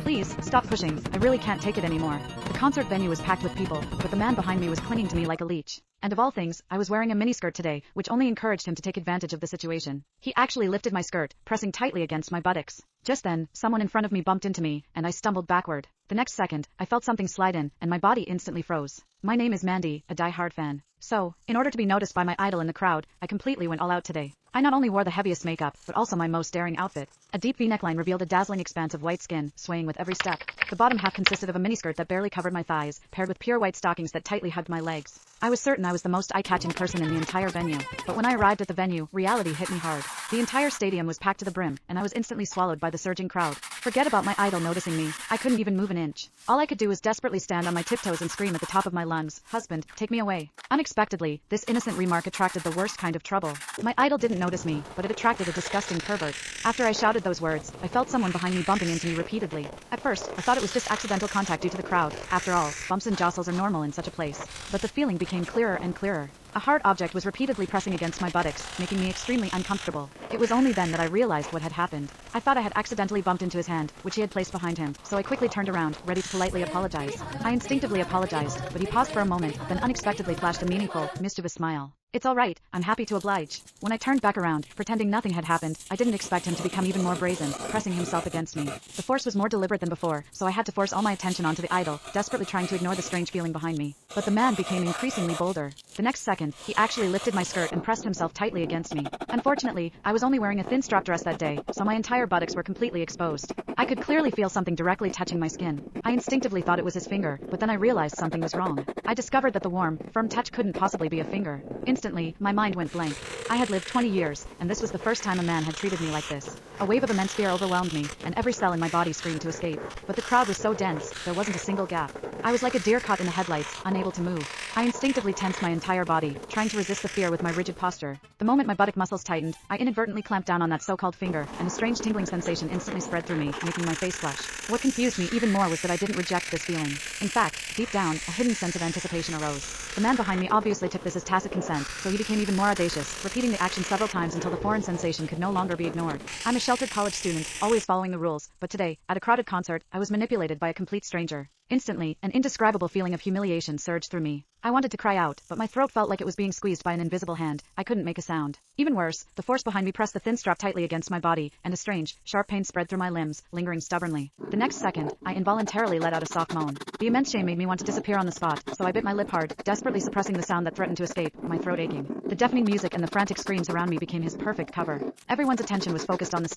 Please, stop pushing, I really can't take it anymore. The concert venue was packed with people, but the man behind me was clinging to me like a leech. And of all things, I was wearing a miniskirt today, which only encouraged him to take advantage of the situation. He actually lifted my skirt, pressing tightly against my buttocks. Just then, someone in front of me bumped into me, and I stumbled backward. The next second, I felt something slide in, and my body instantly froze. My name is Mandy, a die-hard fan. So, in order to be noticed by my idol in the crowd, I completely went all out today. I not only wore the heaviest makeup, but also my most daring outfit. A deep V neckline revealed a dazzling expanse of white skin, swaying with every step. The bottom half consisted of a miniskirt that barely covered my thighs, paired with pure white stockings that tightly hugged my legs. I was certain I was the most eye-catching person in the entire venue. But when I arrived at the venue, reality hit me hard. The entire stadium was packed to the brim, and I was instantly swallowed by the surging crowd. Forget about my idol noticing me. I couldn't even move an inch. All I could do was desperately stand on my tiptoes and scream at the top of my lungs, "Husband, take me away." Unexpectedly, this innocent remark attracted the worst kind of trouble. My idol didn't notice me, but it attracted a disgusting pervert. After I shouted those words, I felt someone behind me bumping into me repeatedly. At first, I thought it was just accidental contact due to the crowd. After all, bumps and jostles are normal in such a place. But the feeling became clearer and clearer. A hard object was repeatedly pressing against my buttocks, making me extremely uncomfortable. It was only then that I realized what had happened. I thought I had accidentally bumped into his hand, which he had placed behind him, so I quickly turned around, ready to politely apologize. I instinctively apologized, but he paused for a moment, then unexpectedly flashed a meaningful, mischievous smile. "It's all right, I'm happy to oblige." When I turned back around, pretending nothing had happened, I didn't expect him to become even more brazen, pressing himself against me. The force was more deliberate than before, so I had to force all my attention onto the idol, desperately trying to ignore the strange feeling behind me. But the man became increasingly bolder. The next second, he actually lifted my skirt and pressed himself tightly against me. Unfortunately, I was only wearing a thin strap dress that day, so my entire buttocks were completely exposed. I could clearly feel something directly touching my skin. I instinctively thought it was his finger, but then I realized something was wrong. I discovered that the warm, firm touch couldn't possibly be a finger. Instantly, my mind went blank. I had lived 20 years, and this was the first time a man had treated me like this. A wave of immense fear overwhelmed me, and every cell in my body screamed to escape. But the crowd was so dense, there wasn't a single gap. I was like a deer caught in the headlights, unable to move. I instinctively tensed my entire body, trying to resist the fear with my rigid posture. The moment my buttock muscles tightened, I inadvertently clamped down on that so-called finger, and a strange tingling sensation instantly spread through me, making my face flush. What confused me even more was that I didn't reject this feeling. In fact, deep down, a hidden sense of anticipation arose. The man behind me obviously took this as tacit consent, so he became even more audacious, repeating the action several times until the foreign sensation could no longer be ignored. I'm a sheltered college student, always following the rules, but today, at a crowded concert, I was manipulated by a complete stranger. Instantly, an indescribable feeling of humiliation surged through me. I wanted to cry out, but my throat felt like it was being squeezed by an invisible hand. I couldn't make a sound. Even worse, the force behind me pressed the thin strap tightly against my body, and a strange, sharp pain spread through my limbs, lingering stubbornly. The next second, I involuntarily let out a soft moan. The immense shame made me want to disappear on the spot, so I bit my lip hard, desperately suppressing the sound that threatened to escape, my throat aching. The deafening music and the frantic screams around me became his perfect cover. Everyone's attention was focused on the stage.